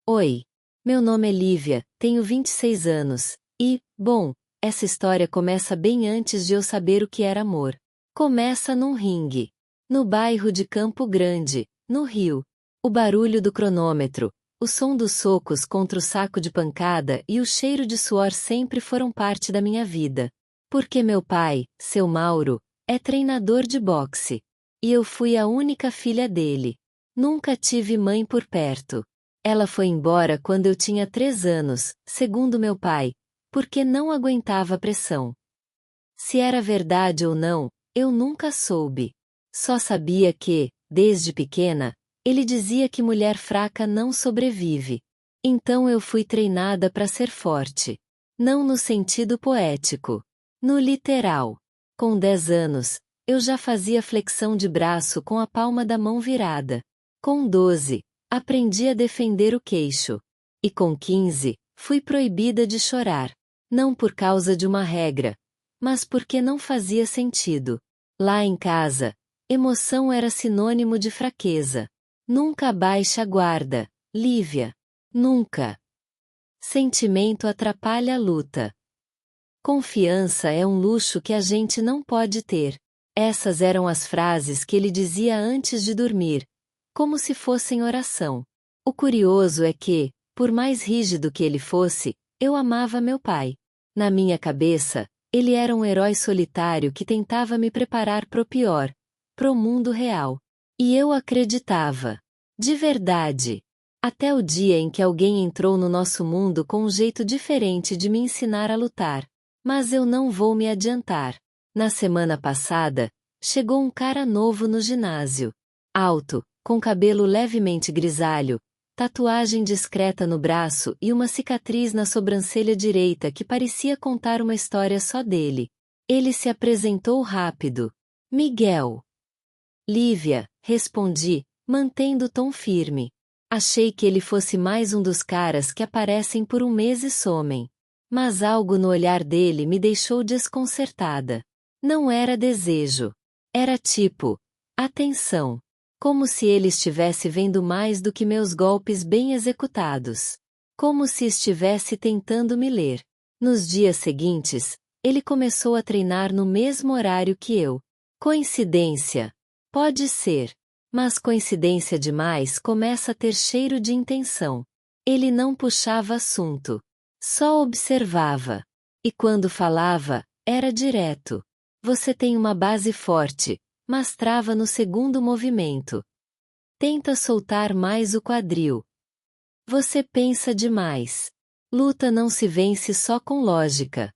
Oi. Meu nome é Lívia, tenho 26 anos, e, bom, essa história começa bem antes de eu saber o que era amor. Começa num ringue. No bairro de Campo Grande, no Rio. O barulho do cronômetro, o som dos socos contra o saco de pancada e o cheiro de suor sempre foram parte da minha vida. Porque meu pai, seu Mauro, é treinador de boxe. E eu fui a única filha dele. Nunca tive mãe por perto. Ela foi embora quando eu tinha 3 anos, segundo meu pai, porque não aguentava a pressão. Se era verdade ou não, eu nunca soube. Só sabia que, desde pequena, ele dizia que mulher fraca não sobrevive. Então eu fui treinada para ser forte. Não no sentido poético. No literal. Com 10 anos, eu já fazia flexão de braço com a palma da mão virada. Com 12, aprendi a defender o queixo. E com 15, fui proibida de chorar. Não por causa de uma regra, mas porque não fazia sentido. Lá em casa, emoção era sinônimo de fraqueza. Nunca baixe a guarda, Lívia. Nunca. Sentimento atrapalha a luta. Confiança é um luxo que a gente não pode ter. Essas eram as frases que ele dizia antes de dormir, como se fossem oração. O curioso é que, por mais rígido que ele fosse, eu amava meu pai. Na minha cabeça, ele era um herói solitário que tentava me preparar pro pior, pro mundo real. E eu acreditava. De verdade. Até o dia em que alguém entrou no nosso mundo com um jeito diferente de me ensinar a lutar. Mas eu não vou me adiantar. Na semana passada, chegou um cara novo no ginásio. Alto, com cabelo levemente grisalho, tatuagem discreta no braço e uma cicatriz na sobrancelha direita que parecia contar uma história só dele. Ele se apresentou rápido. Miguel. Lívia, respondi, mantendo o tom firme. Achei que ele fosse mais um dos caras que aparecem por um mês e somem. Mas algo no olhar dele me deixou desconcertada. Não era desejo. Era tipo, atenção. Como se ele estivesse vendo mais do que meus golpes bem executados. Como se estivesse tentando me ler. Nos dias seguintes, ele começou a treinar no mesmo horário que eu. Coincidência? Pode ser. Mas coincidência demais começa a ter cheiro de intenção. Ele não puxava assunto. Só observava. E quando falava, era direto. Você tem uma base forte, mas trava no segundo movimento. Tenta soltar mais o quadril. Você pensa demais. Luta não se vence só com lógica.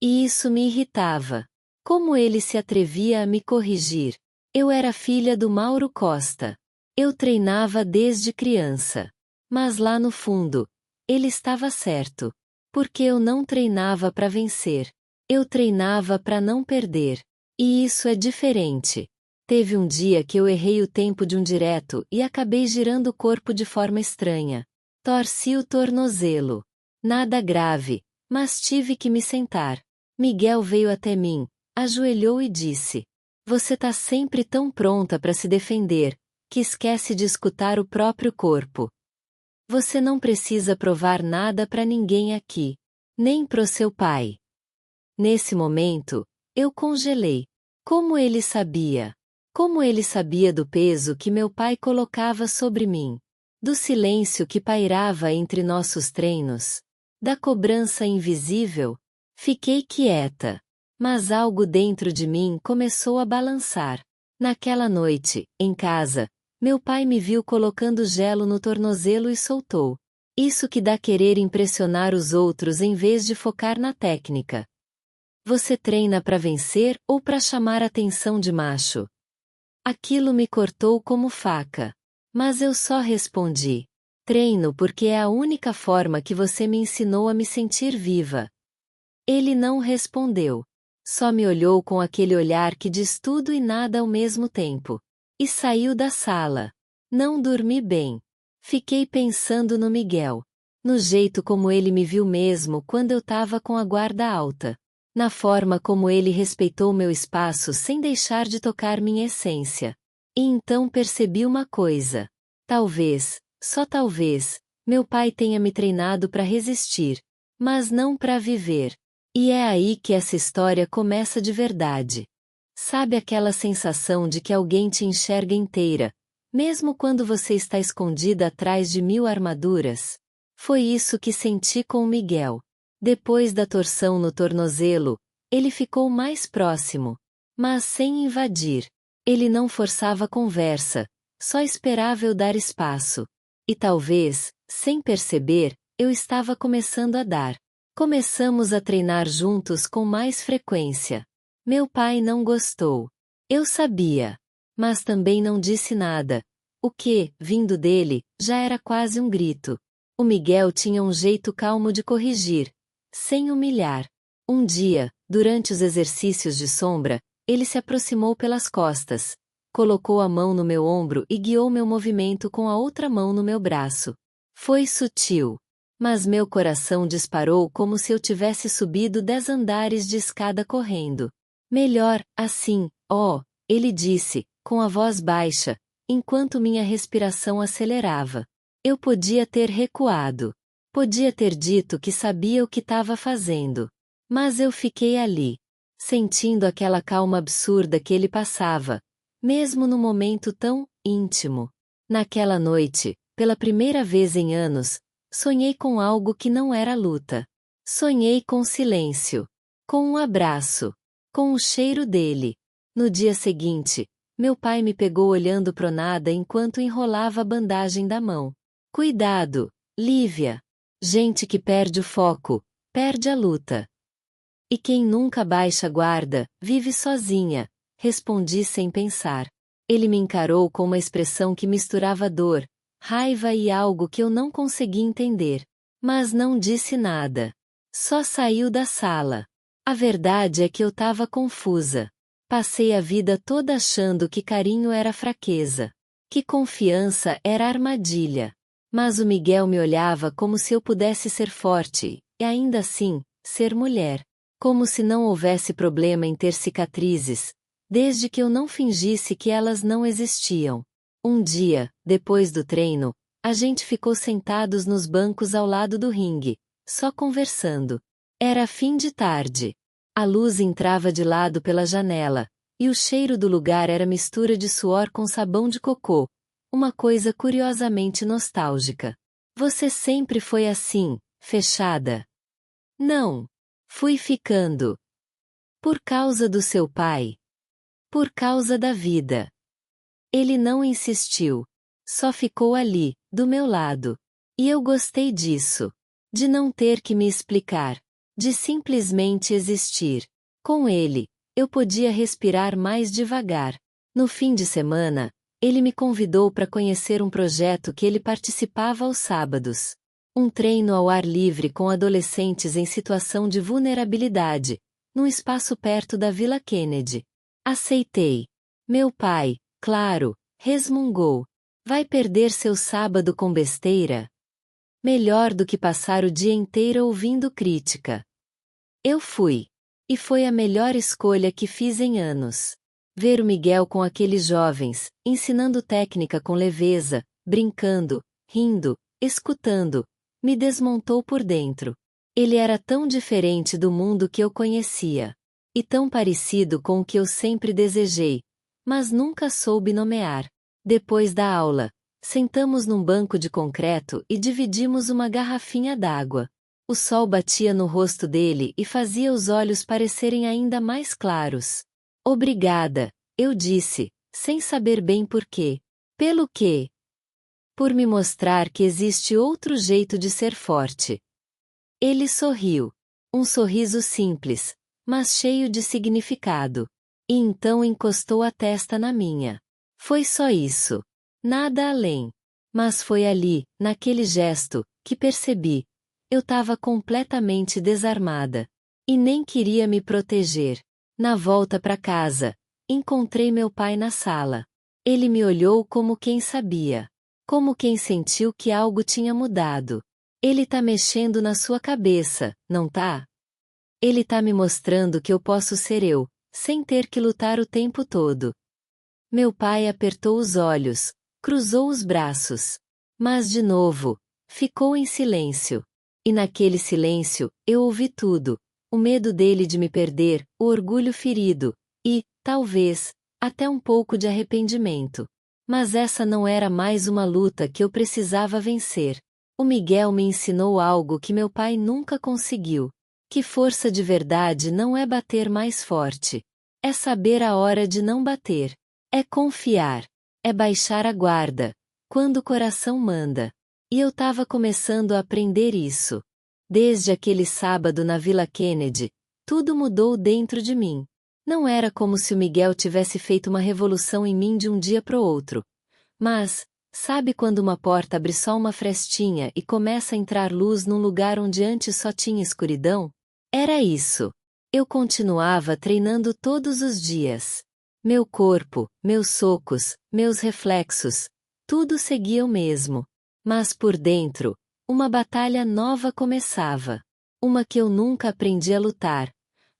E isso me irritava. Como ele se atrevia a me corrigir? Eu era filha do Mauro Costa. Eu treinava desde criança. Mas lá no fundo, ele estava certo. Porque eu não treinava para vencer. Eu treinava para não perder. E isso é diferente. Teve um dia que eu errei o tempo de um direto e acabei girando o corpo de forma estranha. Torci o tornozelo. Nada grave, mas tive que me sentar. Miguel veio até mim, ajoelhou e disse: Você tá sempre tão pronta para se defender, que esquece de escutar o próprio corpo. Você não precisa provar nada para ninguém aqui. Nem pro seu pai. Nesse momento, eu congelei. Como ele sabia? Como ele sabia do peso que meu pai colocava sobre mim? Do silêncio que pairava entre nossos treinos? Da cobrança invisível? Fiquei quieta. Mas algo dentro de mim começou a balançar. Naquela noite, em casa, meu pai me viu colocando gelo no tornozelo e soltou. Isso que dá querer impressionar os outros em vez de focar na técnica. Você treina para vencer ou para chamar a atenção de macho? Aquilo me cortou como faca. Mas eu só respondi: treino porque é a única forma que você me ensinou a me sentir viva. Ele não respondeu. Só me olhou com aquele olhar que diz tudo e nada ao mesmo tempo. E saiu da sala. Não dormi bem. Fiquei pensando no Miguel. No jeito como ele me viu mesmo quando eu tava com a guarda alta. Na forma como ele respeitou meu espaço sem deixar de tocar minha essência. E então percebi uma coisa. Talvez, só talvez, Meu pai tenha me treinado para resistir, mas não para viver. E é aí que essa história começa de verdade. Sabe aquela sensação de que alguém te enxerga inteira, mesmo quando você está escondida atrás de 1000 armaduras? Foi isso que senti com o Miguel. Depois da torção no tornozelo, ele ficou mais próximo, mas sem invadir. Ele não forçava a conversa, só esperava eu dar espaço. E talvez, sem perceber, eu estava começando a dar. Começamos a treinar juntos com mais frequência. Meu pai não gostou. Eu sabia. Mas também não disse nada. O que, vindo dele, já era quase um grito. O Miguel tinha um jeito calmo de corrigir, sem humilhar. Um dia, durante os exercícios de sombra, ele se aproximou pelas costas, colocou a mão no meu ombro e guiou meu movimento com a outra mão no meu braço. Foi sutil, mas meu coração disparou como se eu tivesse subido 10 andares de escada correndo. Melhor, assim, ó, ele disse, com a voz baixa, enquanto minha respiração acelerava. Eu podia ter recuado. Podia ter dito que sabia o que estava fazendo. Mas eu fiquei ali, sentindo aquela calma absurda que ele passava, mesmo num momento tão íntimo. Naquela noite, pela primeira vez em anos, sonhei com algo que não era luta. Sonhei com silêncio, com um abraço, com o cheiro dele. No dia seguinte, meu pai me pegou olhando pro nada enquanto enrolava a bandagem da mão. Cuidado, Lívia. Gente que perde o foco, perde a luta. E quem nunca baixa a guarda, vive sozinha, respondi sem pensar. Ele me encarou com uma expressão que misturava dor, raiva e algo que eu não conseguia entender. Mas não disse nada. Só saiu da sala. A verdade é que eu estava confusa. Passei a vida toda achando que carinho era fraqueza, que confiança era armadilha. Mas o Miguel me olhava como se eu pudesse ser forte, e ainda assim, ser mulher. Como se não houvesse problema em ter cicatrizes, desde que eu não fingisse que elas não existiam. Um dia, depois do treino, a gente ficou sentados nos bancos ao lado do ringue, só conversando. Era fim de tarde. A luz entrava de lado pela janela, e o cheiro do lugar era mistura de suor com sabão de cocô, uma coisa curiosamente nostálgica. Você sempre foi assim, fechada? Não. Fui ficando. Por causa do seu pai. Por causa da vida. Ele não insistiu. Só ficou ali, do meu lado. E eu gostei disso. De não ter que me explicar. De simplesmente existir. Com ele, eu podia respirar mais devagar. No fim de semana, ele me convidou para conhecer um projeto que ele participava aos sábados. Um treino ao ar livre com adolescentes em situação de vulnerabilidade, num espaço perto da Vila Kennedy. Aceitei. Meu pai, claro, resmungou. Vai perder seu sábado com besteira? Melhor do que passar o dia inteiro ouvindo crítica. Eu fui. E foi a melhor escolha que fiz em anos. Ver o Miguel com aqueles jovens, ensinando técnica com leveza, brincando, rindo, escutando, me desmontou por dentro. Ele era tão diferente do mundo que eu conhecia. E tão parecido com o que eu sempre desejei, mas nunca soube nomear. Depois da aula, sentamos num banco de concreto e dividimos uma garrafinha d'água. O sol batia no rosto dele e fazia os olhos parecerem ainda mais claros. Obrigada, eu disse, sem saber bem por quê. Pelo quê? Por me mostrar que existe outro jeito de ser forte. Ele sorriu. Um sorriso simples, mas cheio de significado. E então encostou a testa na minha. Foi só isso. Nada além. Mas foi ali, naquele gesto, que percebi. Eu estava completamente desarmada. E nem queria me proteger. Na volta para casa, encontrei meu pai na sala. Ele me olhou como quem sabia. Como quem sentiu que algo tinha mudado. Ele tá mexendo na sua cabeça, não tá? Ele tá me mostrando que eu posso ser eu, sem ter que lutar o tempo todo. Meu pai apertou os olhos, cruzou os braços. Mas de novo, Ficou em silêncio. E naquele silêncio, eu ouvi tudo: o medo dele de me perder, o orgulho ferido, e, talvez, até um pouco de arrependimento. Mas essa não era mais uma luta que eu precisava vencer. O Miguel me ensinou algo que meu pai nunca conseguiu: que força de verdade não é bater mais forte. É saber a hora de não bater. É confiar. É baixar a guarda, quando o coração manda. E eu tava começando a aprender isso. Desde aquele sábado na Vila Kennedy, tudo mudou dentro de mim. Não era como se o Miguel tivesse feito uma revolução em mim de um dia pro outro. Mas, sabe quando uma porta abre só uma frestinha e começa a entrar luz num lugar onde antes só tinha escuridão? Era isso. Eu continuava treinando todos os dias. Meu corpo, meus socos, meus reflexos, tudo seguia o mesmo. Mas por dentro, uma batalha nova começava. Uma que eu nunca aprendi a lutar.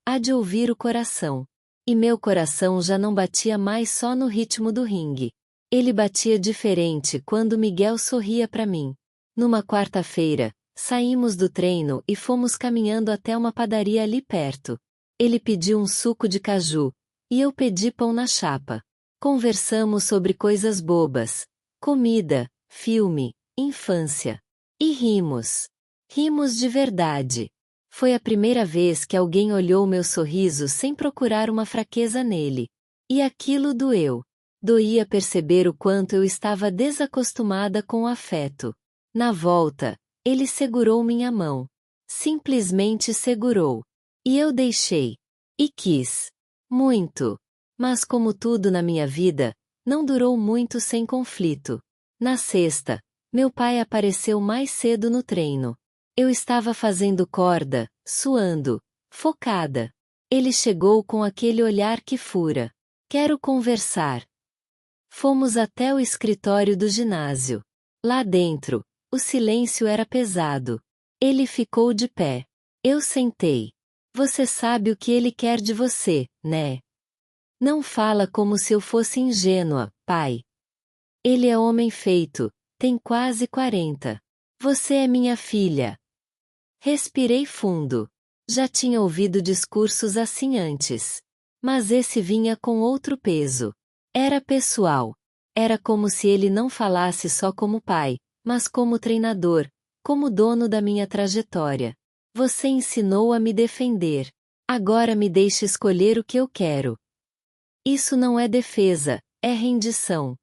A de ouvir o coração. E meu coração já não batia mais só no ritmo do ringue. Ele batia diferente quando Miguel sorria para mim. Numa quarta-feira, saímos do treino e fomos caminhando até uma padaria ali perto. Ele pediu um suco de caju, e eu pedi pão na chapa. Conversamos sobre coisas bobas: comida, filme, infância. E rimos. Rimos de verdade. Foi a primeira vez que alguém olhou meu sorriso sem procurar uma fraqueza nele. E aquilo doeu. Doía perceber o quanto eu estava desacostumada com o afeto. Na volta, ele segurou minha mão. Simplesmente segurou. E eu deixei. E quis. Muito. Mas como tudo na minha vida, não durou muito sem conflito. Na sexta, meu pai apareceu mais cedo no treino. Eu estava fazendo corda, suando, focada. Ele chegou com aquele olhar que fura. Quero conversar. Fomos até o escritório do ginásio. Lá dentro, o silêncio era pesado. Ele ficou de pé. Eu sentei. Você sabe o que ele quer de você, né? Não fala como se eu fosse ingênua, pai. Ele é homem feito, tem quase 40. Você é minha filha. Respirei fundo. Já tinha ouvido discursos assim antes. Mas esse vinha com outro peso. Era pessoal. Era como se ele não falasse só como pai, mas como treinador, como dono da minha trajetória. Você ensinou a me defender. Agora me deixe escolher o que eu quero. Isso não é defesa, é rendição.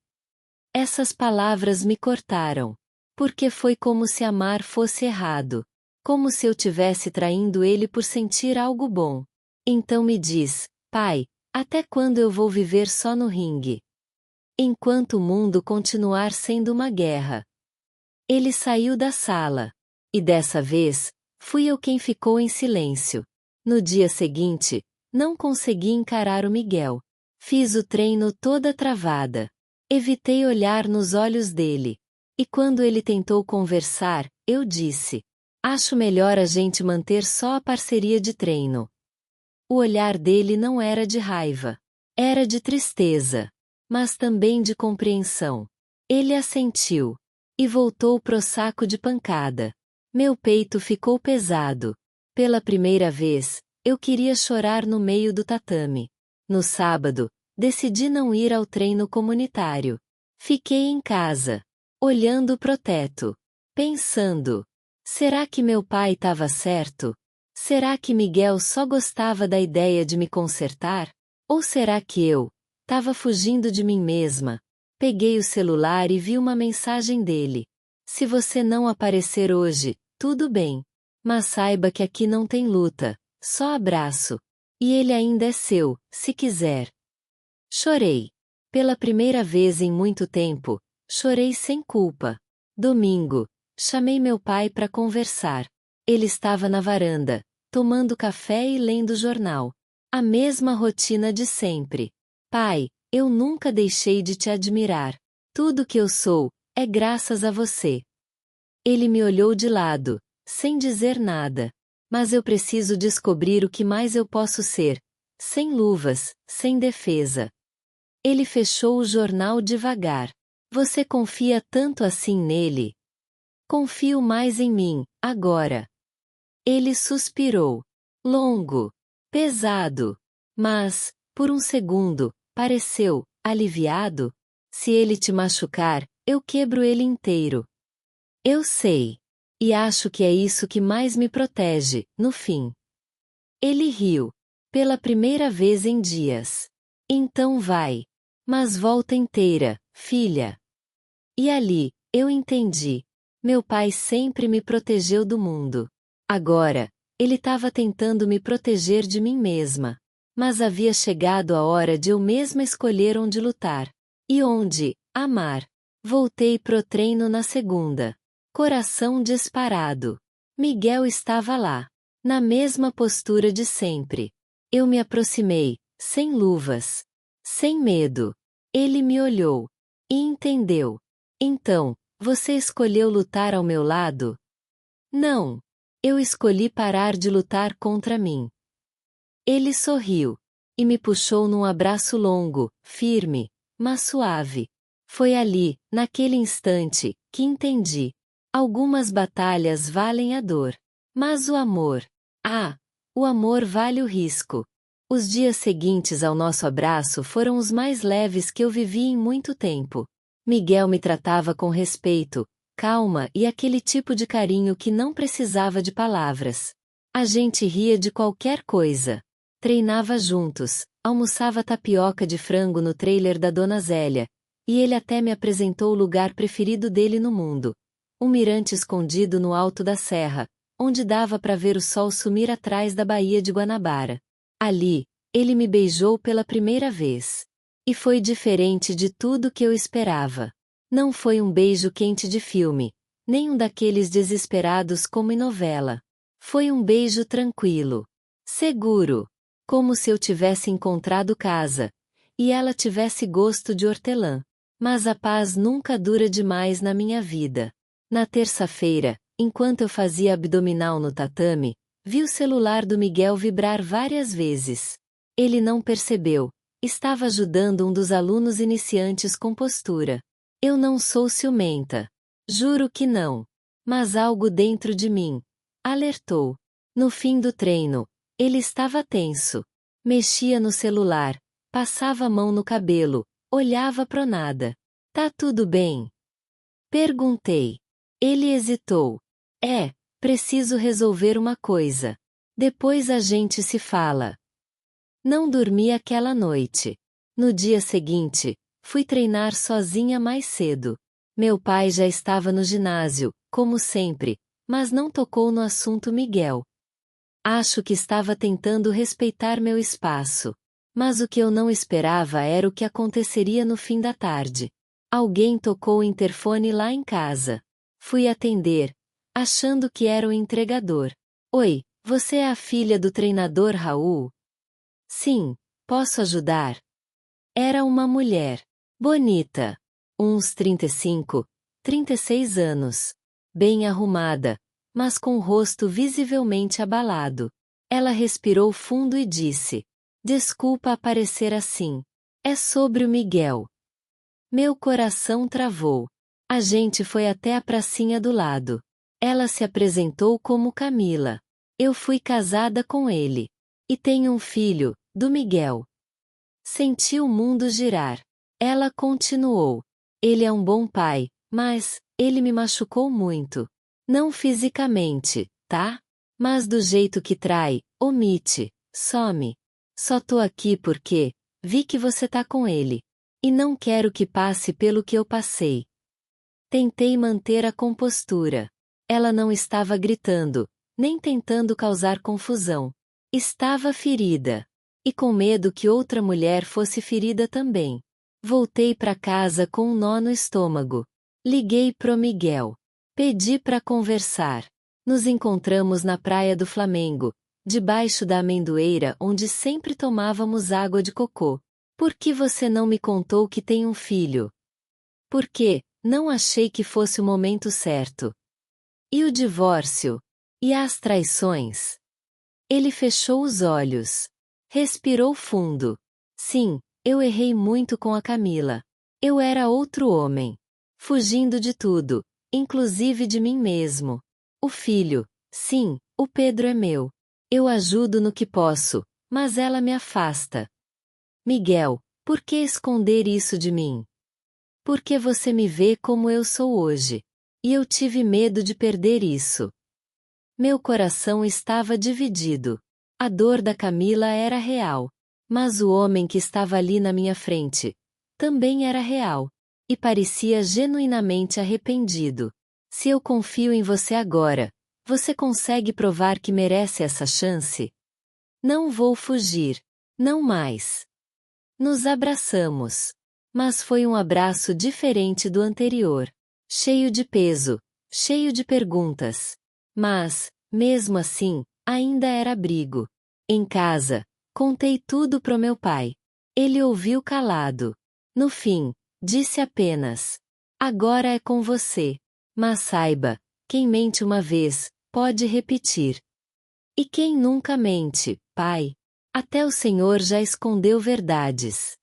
Essas palavras me cortaram. Porque foi como se amar fosse errado. Como se eu tivesse traindo ele por sentir algo bom. Então me diz, pai, até quando eu vou viver só no ringue? Enquanto o mundo continuar sendo uma guerra. Ele saiu da sala. E dessa vez, fui eu quem ficou em silêncio. No dia seguinte, não consegui encarar o Miguel. Fiz o treino toda travada. Evitei olhar nos olhos dele. E quando ele tentou conversar, eu disse: acho melhor a gente manter só a parceria de treino. O olhar dele não era de raiva. Era de tristeza. Mas também de compreensão. Ele assentiu. E voltou pro saco de pancada. Meu peito ficou pesado. Pela primeira vez, eu queria chorar no meio do tatame. No sábado, decidi não ir ao treino comunitário. Fiquei em casa, olhando pro teto, pensando: será que meu pai estava certo? Será que Miguel só gostava da ideia de me consertar? Ou será que eu estava fugindo de mim mesma? Peguei o celular e vi uma mensagem dele: se você não aparecer hoje, tudo bem. Mas saiba que aqui não tem luta, só abraço. E ele ainda é seu, se quiser. Chorei. Pela primeira vez em muito tempo, chorei sem culpa. Domingo, chamei meu pai para conversar. Ele estava na varanda, tomando café e lendo jornal. A mesma rotina de sempre. Pai, eu nunca deixei de te admirar. Tudo que eu sou, é graças a você. Ele me olhou de lado, sem dizer nada. Mas eu preciso descobrir o que mais eu posso ser. Sem luvas, sem defesa. Ele fechou o jornal devagar. Você confia tanto assim nele? Confio mais em mim, agora. Ele suspirou. Longo. Pesado. Mas, por um segundo, pareceu aliviado. Se ele te machucar, eu quebro ele inteiro. Eu sei. E acho que é isso que mais me protege, no fim. Ele riu. Pela primeira vez em dias. Então vai. Mas volta inteira, filha. E ali, eu entendi. Meu pai sempre me protegeu do mundo. Agora, ele estava tentando me proteger de mim mesma. Mas havia chegado a hora de eu mesma escolher onde lutar. E onde amar. Voltei pro treino na segunda. Coração disparado. Miguel estava lá. Na mesma postura de sempre. Eu me aproximei, sem luvas. Sem medo. Ele me olhou. E entendeu. Então, você escolheu lutar ao meu lado? Não. Eu escolhi parar de lutar contra mim. Ele sorriu. E me puxou num abraço longo, firme, mas suave. Foi ali, naquele instante, que entendi. Algumas batalhas valem a dor. Mas o amor. O amor vale o risco. Os dias seguintes ao nosso abraço foram os mais leves que eu vivi em muito tempo. Miguel me tratava com respeito, calma e aquele tipo de carinho que não precisava de palavras. A gente ria de qualquer coisa. Treinava juntos, almoçava tapioca de frango no trailer da Dona Zélia, e ele até me apresentou o lugar preferido dele no mundo. Um mirante escondido no alto da serra, onde dava para ver o sol sumir atrás da Baía de Guanabara. Ali, ele me beijou pela primeira vez. E foi diferente de tudo que eu esperava. Não foi um beijo quente de filme, nem um daqueles desesperados como em novela. Foi um beijo tranquilo. Seguro. Como se eu tivesse encontrado casa. E ela tivesse gosto de hortelã. Mas a paz nunca dura demais na minha vida. Na terça-feira, enquanto eu fazia abdominal no tatame, vi o celular do Miguel vibrar várias vezes. Ele não percebeu. Estava ajudando um dos alunos iniciantes com postura. Eu não sou ciumenta. Juro que não. Mas algo dentro de mim alertou. No fim do treino, ele estava tenso. Mexia no celular, passava a mão no cabelo, olhava pro nada. Tá tudo bem? Perguntei. Ele hesitou. Preciso resolver uma coisa. Depois a gente se fala. Não dormi aquela noite. No dia seguinte, fui treinar sozinha mais cedo. Meu pai já estava no ginásio, como sempre, mas não tocou no assunto Miguel. Acho que estava tentando respeitar meu espaço. Mas o que eu não esperava era o que aconteceria no fim da tarde. Alguém tocou o interfone lá em casa. Fui atender, achando que era o entregador. Oi, você é a filha do treinador Raul? Sim, posso ajudar? Era uma mulher. Bonita. Uns 35, 36 anos. Bem arrumada, mas com o rosto visivelmente abalado. Ela respirou fundo e disse: Desculpa aparecer assim. É sobre o Miguel. Meu coração travou. A gente foi até a pracinha do lado. Ela se apresentou como Camila. Eu fui casada com ele. E tenho um filho, do Miguel. Senti o mundo girar. Ela continuou. Ele é um bom pai, mas ele me machucou muito. Não fisicamente, tá? Mas do jeito que trai, omite, some. Só tô aqui porque vi que você tá com ele. E não quero que passe pelo que eu passei. Tentei manter a compostura. Ela não estava gritando, nem tentando causar confusão. Estava ferida. E com medo que outra mulher fosse ferida também. Voltei para casa com um nó no estômago. Liguei pro Miguel. Pedi para conversar. Nos encontramos na praia do Flamengo, debaixo da amendoeira onde sempre tomávamos água de cocô. Por que você não me contou que tem um filho? Porque não achei que fosse o momento certo. E o divórcio? E as traições? Ele fechou os olhos. Respirou fundo. Sim, eu errei muito com a Camila. Eu era outro homem. Fugindo de tudo, inclusive de mim mesmo. O filho, sim, o Pedro é meu. Eu ajudo no que posso, mas ela me afasta. Miguel, por que esconder isso de mim? Porque você me vê como eu sou hoje. E eu tive medo de perder isso. Meu coração estava dividido. A dor da Camila era real. Mas o homem que estava ali na minha frente também era real. E parecia genuinamente arrependido. Se eu confio em você agora, você consegue provar que merece essa chance? Não vou fugir. Não mais. Nos abraçamos. Mas foi um abraço diferente do anterior. Cheio de peso. Cheio de perguntas. Mas, mesmo assim, ainda era abrigo. Em casa, contei tudo pro meu pai. Ele ouviu calado. No fim, disse apenas: agora é com você. Mas saiba, quem mente uma vez, pode repetir. E quem nunca mente, pai? Até o Senhor já escondeu verdades.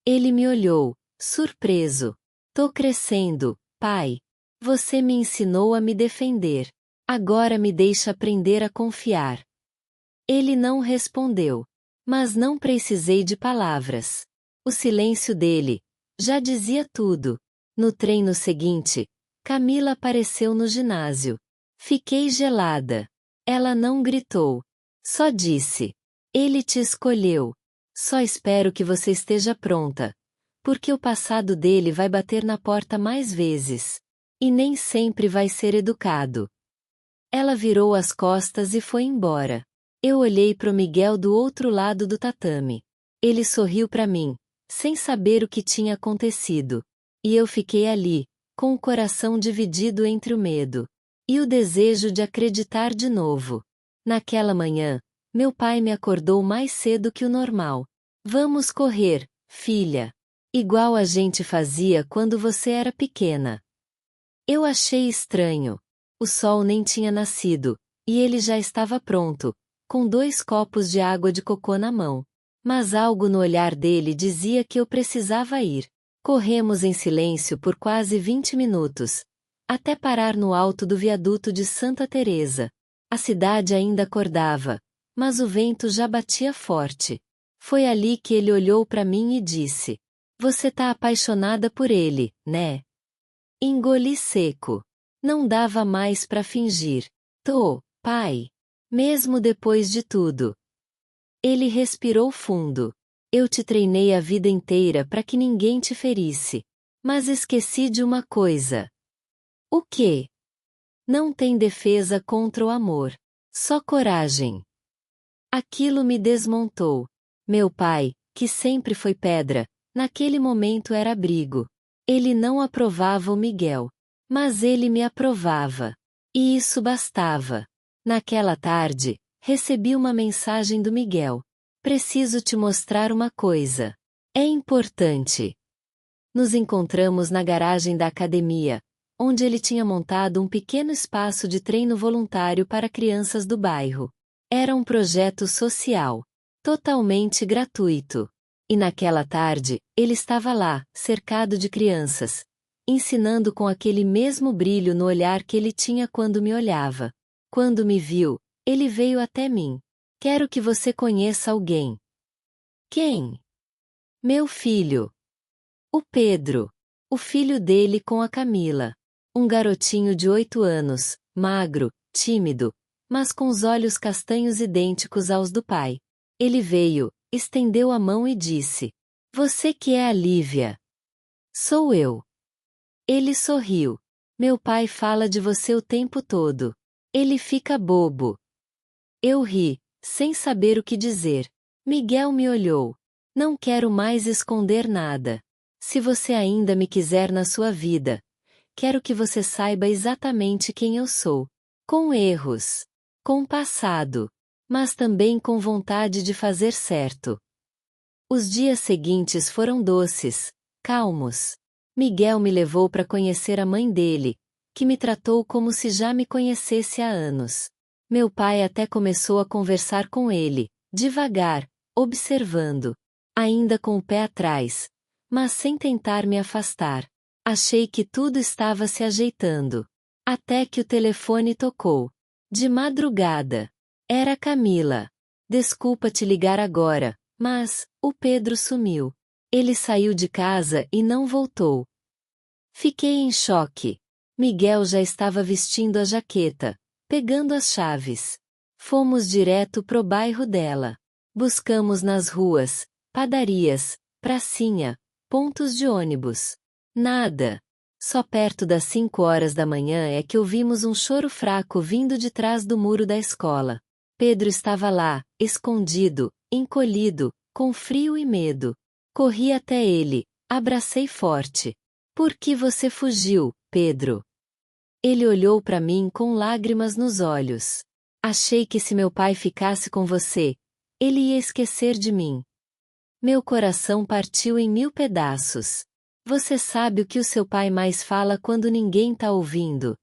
Ele me olhou, surpreso. Tô crescendo, pai. Você me ensinou a me defender. Agora me deixa aprender a confiar. Ele não respondeu. Mas não precisei de palavras. O silêncio dele já dizia tudo. No treino seguinte, Camila apareceu no ginásio. Fiquei gelada. Ela não gritou. Só disse: ele te escolheu. Só espero que você esteja pronta. Porque o passado dele vai bater na porta mais vezes. E nem sempre vai ser educado. Ela virou as costas e foi embora. Eu olhei pro Miguel do outro lado do tatame. Ele sorriu para mim, sem saber o que tinha acontecido. E eu fiquei ali, com o coração dividido entre o medo e o desejo de acreditar de novo. Naquela manhã, meu pai me acordou mais cedo que o normal. Vamos correr, filha. Igual a gente fazia quando você era pequena. Eu achei estranho. O sol nem tinha nascido, e ele já estava pronto, com 2 copos de água de cocô na mão. Mas algo no olhar dele dizia que eu precisava ir. Corremos em silêncio por quase 20 minutos, até parar no alto do viaduto de Santa Teresa. A cidade ainda acordava, mas o vento já batia forte. Foi ali que ele olhou para mim e disse: você tá apaixonada por ele, né? Engoli seco. Não dava mais para fingir. Tô, pai. Mesmo depois de tudo. Ele respirou fundo. Eu te treinei a vida inteira para que ninguém te ferisse. Mas esqueci de uma coisa. O quê? Não tem defesa contra o amor. Só coragem. Aquilo me desmontou. Meu pai, que sempre foi pedra, naquele momento era abrigo. Ele não aprovava o Miguel. Mas ele me aprovava. E isso bastava. Naquela tarde, recebi uma mensagem do Miguel. Preciso te mostrar uma coisa. É importante. Nos encontramos na garagem da academia, onde ele tinha montado um pequeno espaço de treino voluntário para crianças do bairro. Era um projeto social. Totalmente gratuito. E naquela tarde, ele estava lá, cercado de crianças, ensinando com aquele mesmo brilho no olhar que ele tinha quando me olhava. Quando me viu, ele veio até mim. Quero que você conheça alguém. Quem? Meu filho. O Pedro. O filho dele com a Camila. Um garotinho de 8 anos, magro, tímido, mas com os olhos castanhos idênticos aos do pai. Ele veio, estendeu a mão e disse: você que é a Lívia. Sou eu. Ele sorriu. Meu pai fala de você o tempo todo. Ele fica bobo. Eu ri, sem saber o que dizer. Miguel me olhou. Não quero mais esconder nada. Se você ainda me quiser na sua vida, quero que você saiba exatamente quem eu sou. Com erros. Com passado. Mas também com vontade de fazer certo. Os dias seguintes foram doces, calmos. Miguel me levou para conhecer a mãe dele, que me tratou como se já me conhecesse há anos. Meu pai até começou a conversar com ele, devagar, observando, ainda com o pé atrás, mas sem tentar me afastar. Achei que tudo estava se ajeitando. Até que o telefone tocou. De madrugada. Era Camila. Desculpa te ligar agora, mas o Pedro sumiu. Ele saiu de casa e não voltou. Fiquei em choque. Miguel já estava vestindo a jaqueta, pegando as chaves. Fomos direto pro bairro dela. Buscamos nas ruas, padarias, pracinha, pontos de ônibus. Nada. Só perto das 5 horas da manhã é que ouvimos um choro fraco vindo de trás do muro da escola. Pedro estava lá, escondido, encolhido, com frio e medo. Corri até ele, abracei forte. Por que você fugiu, Pedro? Ele olhou para mim com lágrimas nos olhos. Achei que se meu pai ficasse com você, ele ia esquecer de mim. Meu coração partiu em 1000 pedaços. Você sabe o que o seu pai mais fala quando ninguém tá ouvindo?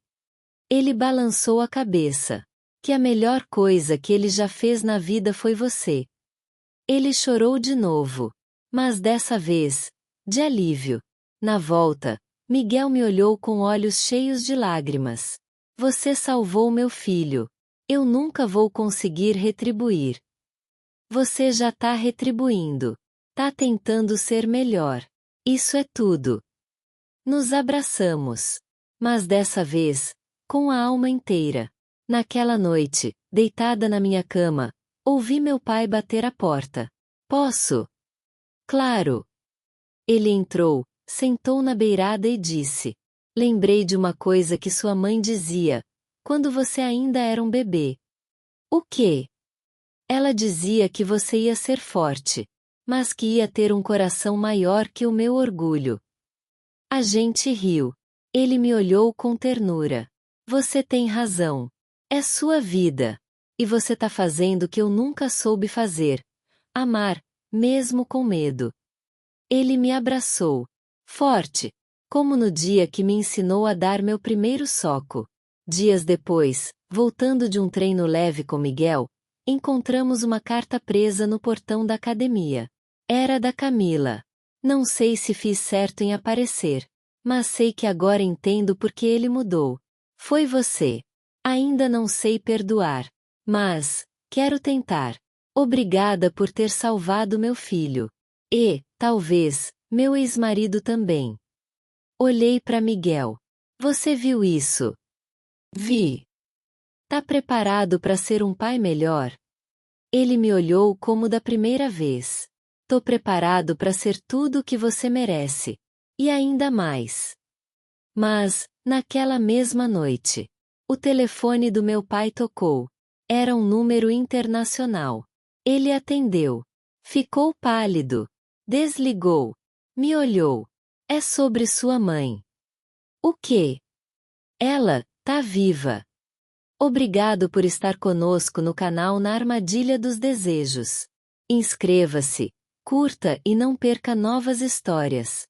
Ele balançou a cabeça. Que a melhor coisa que ele já fez na vida foi você. Ele chorou de novo. Mas dessa vez, de alívio. Na volta, Miguel me olhou com olhos cheios de lágrimas. Você salvou meu filho. Eu nunca vou conseguir retribuir. Você já tá retribuindo. Tá tentando ser melhor. Isso é tudo. Nos abraçamos. Mas dessa vez, com a alma inteira. Naquela noite, deitada na minha cama, ouvi meu pai bater a porta. Posso? Claro. Ele entrou, sentou na beirada e disse: Lembrei de uma coisa que sua mãe dizia, quando você ainda era um bebê. O quê? Ela dizia que você ia ser forte, mas que ia ter um coração maior que o meu orgulho. A gente riu. Ele me olhou com ternura. Você tem razão. É sua vida. E você tá fazendo o que eu nunca soube fazer. Amar, mesmo com medo. Ele me abraçou. Forte. Como no dia que me ensinou a dar meu primeiro soco. Dias depois, voltando de um treino leve com Miguel, encontramos uma carta presa no portão da academia. Era da Camila. Não sei se fiz certo em aparecer. Mas sei que agora entendo porque ele mudou. Foi você. Ainda não sei perdoar. Mas, quero tentar. Obrigada por ter salvado meu filho. E, talvez, meu ex-marido também. Olhei para Miguel. Você viu isso? Vi. Tá preparado para ser um pai melhor? Ele me olhou como da primeira vez. Tô preparado para ser tudo o que você merece. E ainda mais. Mas, naquela mesma noite, o telefone do meu pai tocou. Era um número internacional. Ele atendeu. Ficou pálido. Desligou. Me olhou. É sobre sua mãe. O quê? Ela, tá viva. Obrigado por estar conosco no canal Na Armadilha dos Desejos. Inscreva-se, curta e não perca novas histórias.